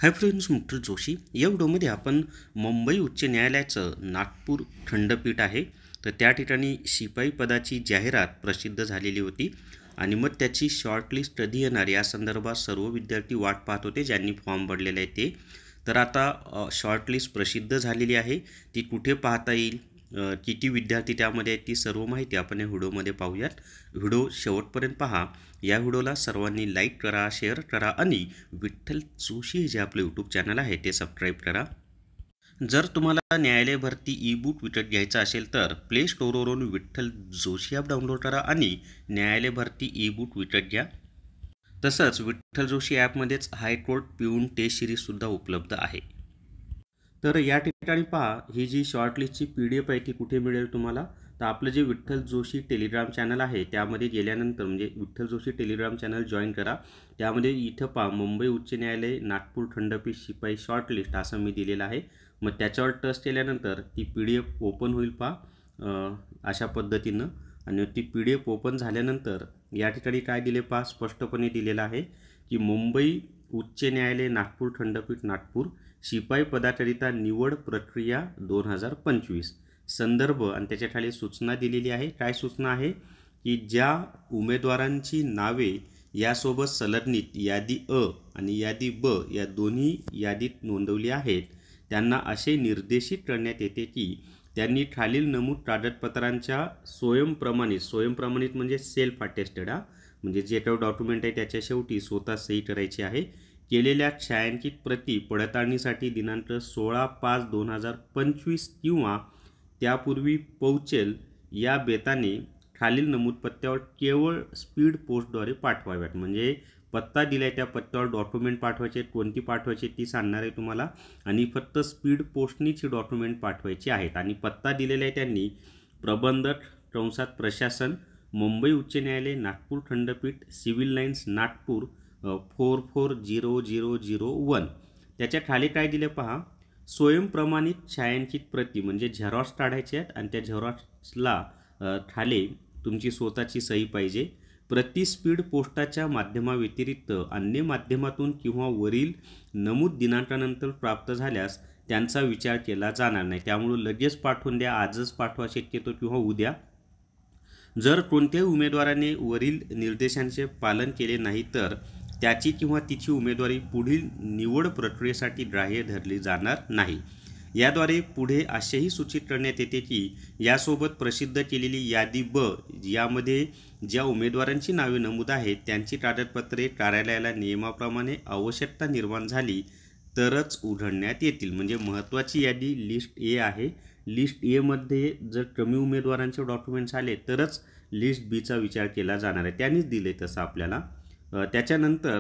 Hi friends, मुक्तल Joshi या व्हिडिओमध्ये आपण मुंबई उच्च न्यायालयाचं नागपूर खंडपीठ आहे तर त्या ठिकाणी शिपाई पदाची जाहिरात प्रसिद्ध झालेली होती आणि मग त्याची शॉर्टलिस्ट कधी येणार या संदर्भात सर्व विद्यार्थी वाट पाहत होते ज्यांनी फॉर्म भरलेले आहे ते. तर आता शॉर्टलिस्ट प्रसिद्ध झालेली आहे, ती कुठे पाहता येईल, किती विद्यार्थी त्यामध्ये आहेत, ती सर्व माहिती आपण या व्हिडिओमध्ये पाहूयात. व्हिडिओ शेवटपर्यंत पहा. या व्हिडिओला सर्वांनी लाईक करा, शेअर करा आणि विठ्ठल जोशी जे आपले यूट्यूब चॅनल आहे ते सबस्क्राईब करा. जर तुम्हाला न्यायालय भरती ई बुक विकत घ्यायचा असेल तर प्ले स्टोअरवरून विठ्ठल जोशी ॲप डाउनलोड करा आणि न्यायालय भरती ई बुक विकत घ्या. तसंच विठ्ठल जोशी ॲपमध्येच हायकोर्ट पिऊन टेस्ट सिरीजसुद्धा उपलब्ध आहे. तर या ठिकाणी पहा, ही जी शॉर्टलिस्टची PDF आहे ती कुठे मिळेल तुम्हाला. तर आपलं जे विठ्ठल जोशी टेलिग्राम चॅनल आहे त्यामध्ये गेल्यानंतर म्हणजे Vitthal Joshi Telegram channel join करा. त्यामध्ये इथं पहा, मुंबई उच्च न्यायालय नागपूर खंडपीठ शिपाई शॉर्टलिस्ट असं मी दिलेलं आहे. मग त्याच्यावर टच केल्यानंतर ती PDF ओपन होईल पहा अशा पद्धतीनं. आणि ती PDF ओपन झाल्यानंतर या ठिकाणी काय दिले पहा, स्पष्टपणे दिलेलं आहे की मुंबई उच्च न्यायालय नागपूर खंडपीठ नागपूर शिपाई पदाकरिता निवड प्रक्रिया 2025 संदर्भ आणि त्याच्या खाली सूचना दिलेली आहे. काय सूचना आहे की ज्या उमेदवारांची नावे यासोबत संलग्नित यादी अ आणि यादी ब या दोन्ही यादीत नोंदवली आहेत त्यांना असे निर्देशित करण्यात येते की त्यांनी खालील नमूद कागदपत्रांच्या स्वयंप्रमाणित म्हणजे सेल्फ अटेस्टेड म्हणजे जे काही डॉक्युमेंट आहे त्याच्या शेवटी स्वतः सही करायची आहे केलेल्या छायांकित प्रती पडताळणीसाठी दिनांक 16/5/2025 किंवा त्यापूर्वी पोहोचेल या बेताने खालील नमूद पत्त्यावर केवळ स्पीड पोस्टद्वारे पाठवाव्यात. म्हणजे पत्ता दिलाय त्या पत्त्यावर डॉक्युमेंट पाठवायचे, कोणती पाठवायची ती सांगणार आहे तुम्हाला आणि फक्त स्पीड पोस्टनीच डॉक्युमेंट पाठवायची आहेत. आणि पत्ता दिलेला आहे त्यांनी प्रबंधक कंसात प्रशासन मुंबई उच्च न्यायालय नागपूर खंडपीठ सिव्हिल लाईन्स नागपूर 440001. त्याच्या खाली काय दिले पहा, स्वयंप्रमाणित छायांकित प्रती म्हणजे झेरॉक्स काढायचे आहेत आणि त्या झेरॉक्सला खाली तुमची स्वतःची सही पाहिजे. प्रति स्पीड पोस्टाच्या माध्यमाव्यतिरिक्त अन्य माध्यमातून किंवा वरील नमूद दिनांकानंतर प्राप्त झाल्यास त्यांचा विचार केला जाणार नाही. त्यामुळे लगेच पाठवून द्या, आजच पाठवा शक्यतो किंवा उद्या. जर कोणत्याही उमेदवाराने वरील निर्देशांचे पालन केले नाही तर त्याची किंवा तिची उमेदवारी पुढील निवड प्रक्रियेसाठी ग्राह्य धरली जाणार नाही. याद्वारे पुढे असेही सूचित करण्यात येते की यासोबत प्रसिद्ध केलेली यादी ब यामध्ये ज्या उमेदवारांची नावे नमूद आहेत त्यांची कागदपत्रे कार्यालयाला नियमाप्रमाणे आवश्यकता निर्माण झाली तरच उघडण्यात येतील. म्हणजे महत्त्वाची यादी लिस्ट ए आहे. लिस्ट एमध्ये जर कमी उमेदवारांचे डॉक्युमेंट्स आले तरच लिस्ट बीचा विचार केला जाणार आहे. त्यांनीच दिले तसं आपल्याला. त्याच्यानंतर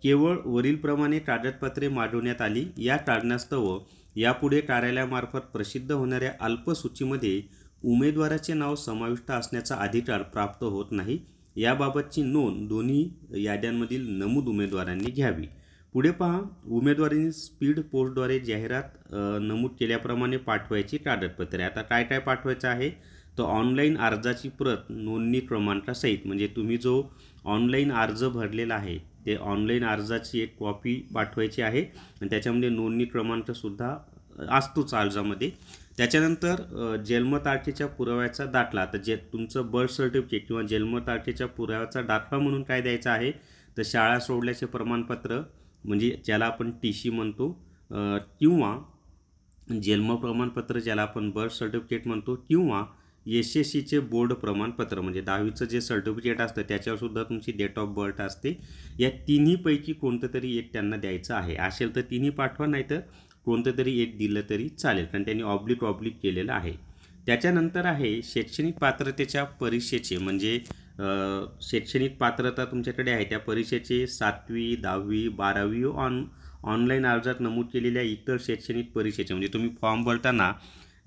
केवळ वरीलप्रमाणे कागदपत्रे मागवण्यात आली या कारणास्तव यापुढे कार्यालयामार्फत प्रसिद्ध होणाऱ्या अल्पसूचीमध्ये उमेदवाराचे नाव समाविष्ट असण्याचा अधिकार प्राप्त होत नाही. याबाबतची नोंद दोन्ही याद्यांमधील नमूद उमेदवारांनी घ्यावी. पुढे पहा, उमेदवारांनी स्पीड पोस्टद्वारे जाहिरात नमूद केल्याप्रमाणे पाठवायची कागदपत्रे. आता काय काय पाठवायचं आहे तर ऑनलाईन अर्जाची प्रत नोंदणी क्रमांकासहित म्हणजे तुम्ही जो ऑनलाईन अर्ज भरलेला आहे ते ऑनलाईन अर्जाची एक कॉपी पाठवायची आहे आणि त्याच्यामध्ये नोंदणी क्रमांकसुद्धा असतोच अर्जामध्ये. त्याच्यानंतर जन्मतारखेच्या पुराव्याचा दाखला. तर तुमचं बर्थ सर्टिफिकेट किंवा जन्मतारखेच्या पुराव्याचा दाखला म्हणून काय द्यायचा आहे तर शाळा सोडल्याचे प्रमाणपत्र म्हणजे ज्याला आपण TC म्हणतो किंवा जन्म प्रमाणपत्र ज्याला आपण बर्थ सर्टिफिकेट म्हणतो किंवा SSCचे बोर्ड प्रमाणपत्र म्हणजे 10वीचं जे सर्टिफिकेट असतं त्याच्यावर सुद्धा तुमची डेट ऑफ बर्थ असते. या तिन्हीपैकी कोणतं तरी एक त्यांना द्यायचं आहे. असेल तर तिन्ही पाठवा, नाही तर कोणतं तरी एक दिलं तरी चालेल कारण त्यांनी ऑब्लिक केलेलं आहे. त्याच्यानंतर आहे शैक्षणिक पात्रतेच्या परीक्षेचे म्हणजे शैक्षणिक पात्रता तुमच्याकडे आहे त्या परीक्षेचे 7वी 10वी 12वी ऑनलाईन अर्जात नमूद केलेल्या इतर शैक्षणिक परीक्षेचे म्हणजे तुम्ही फॉर्म भरताना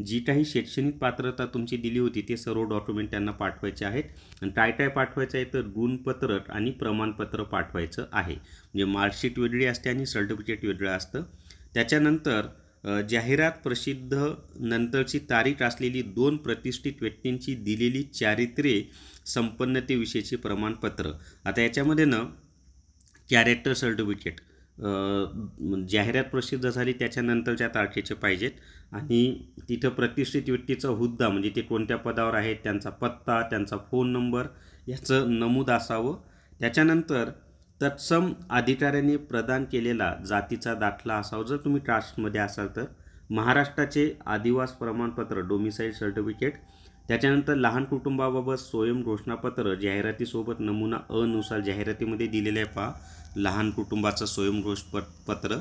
जी काही शैक्षणिक पात्रता तुमची दिली होती ते सर्व डॉक्युमेंट त्यांना पाठवायचे आहेत. आणि काय काय पाठवायचं आहे तर गुणपत्रक आणि प्रमाणपत्र पाठवायचं आहे. म्हणजे मार्कशीट वेगळी असते आणि सर्टिफिकेट वेगळं असतं. त्याच्यानंतर जाहिरात प्रसिद्ध नंतरची तारीख असलेली 2 प्रतिष्ठित व्यक्तींची दिलेली चारित्र्य संपन्नतेविषयीचे प्रमाणपत्र. आता याच्यामध्ये कॅरेक्टर सर्टिफिकेट जाहिरात प्रसिद्ध झाली त्याच्यानंतरच्या तारखेचे पाहिजेत आणि तिथं प्रतिष्ठित व्यक्तीचा हुद्दा म्हणजे ते कोणत्या पदावर आहेत, त्यांचा पत्ता, त्यांचा फोन नंबर याचं नमूद असावं. त्याच्यानंतर तत्सम अधिकाऱ्यांनी प्रदान केलेला जातीचा दाखला असावा जर तुम्ही कास्टमध्ये असाल तर. महाराष्ट्राचे आदिवास प्रमाणपत्र डोमिसाईल सर्टिफिकेट. त्याच्यानंतर लहान कुटुंबाबाबत स्वयं घोषणापत्र जाहिरातीसोबत नमुना अ नुसार जाहिरातीमध्ये दिलेले आहे पहा लहान कुटुंबाचं स्वयं घोषपत्र.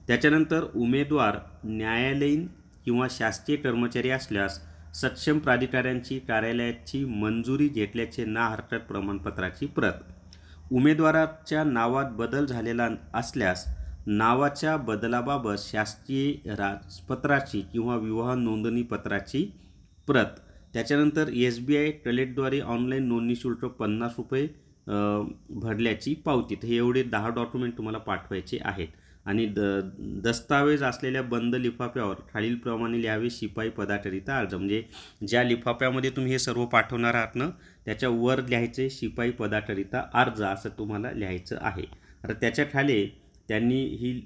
त्याच्यानंतर उमेदवार न्यायालयीन किंवा शासकीय कर्मचारी असल्यास सक्षम प्राधिकाऱ्यांची कार्यालयाची मंजुरी घेतल्याचे ना हरकत प्रमाणपत्राची प्रत. उमेदवाराच्या नावात बदल झालेला असल्यास नावाच्या बदलाबाबत शासकीय राजपत्राची किंवा विवाह नोंदणी पत्राची प्रत. त्याच्यानंतर SBI टलेटद्वारे ऑनलाईन नोंदणी शुल्क 50 रुपये भरल्याची पावती. तर हे एवढे 10 डॉक्युमेंट तुम्हाला पाठवायचे आहेत आणि दस्तावेज असलेल्या बंद लिफाफ्यावर खालीलप्रमाणे लिहावे शिपाई पदाकरिता अर्ज. म्हणजे ज्या लिफाफ्यामध्ये तुम्ही हे सर्व पाठवणार आहात ना त्याच्या वर लिहायचे शिपाई पदाकरिता अर्ज असं तुम्हाला लिहायचं आहे. तर त्याच्या खाली त्यांनी ही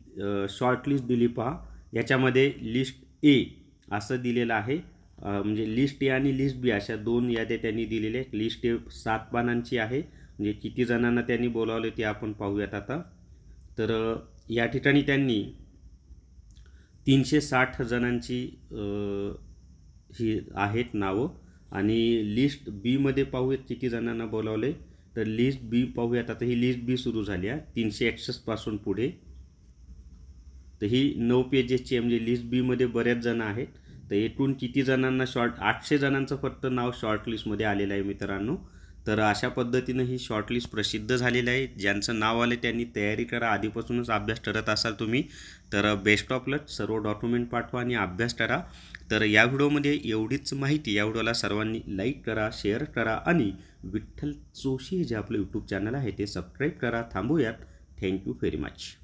शॉर्टलिस्ट दिली पहा. याच्यामध्ये लिस्ट ए असं दिलेलं आहे म्हणजे लिस्ट ए आणि लिस्ट बी अशा 2 याद्या त्यांनी दिलेल्या आहेत. लिस्ट ए 7 पानांची आहे म्हणजे किती जणांना त्यांनी बोलावले ते आपण पाहूयात आता. तर या ठिकाणी त्यांनी 360 जणांची ही आहेत नावं आणि लिस्ट बी मध्ये पाहूयात किती जणांना बोलावले. तर लिस्ट बी पाहूयात आता. ही लिस्ट बी सुरू झाली आहे 361 पासून पुढे. तर ही 9 पेजेसची म्हणजे लिस्ट बी मध्ये बऱ्याच जण आहेत. तर एकूण किती जणांना 800 जणांचं फक्त नाव शॉर्टलिस्टमध्ये आलेलं आहे मित्रांनो. तर अशा पद्धतीनं ही शॉर्टलिस्ट प्रसिद्ध झालेली आहे. ज्यांचं नाव आले त्यांनी तयारी करा. आधीपासूनच अभ्यास करत असाल तुम्ही तर बेस्ट ऑफ लक. सर्व डॉक्युमेंट पाठवा आणि अभ्यास करा. तर या व्हिडिओमध्ये एवढीच माहिती. या व्हिडिओला सर्वांनी लाईक करा, शेअर करा आणि विठ्ठल जोशी जे आपलं यूट्यूब चॅनल आहे ते सबस्क्राईब करा. थांबूयात. Thank you very much.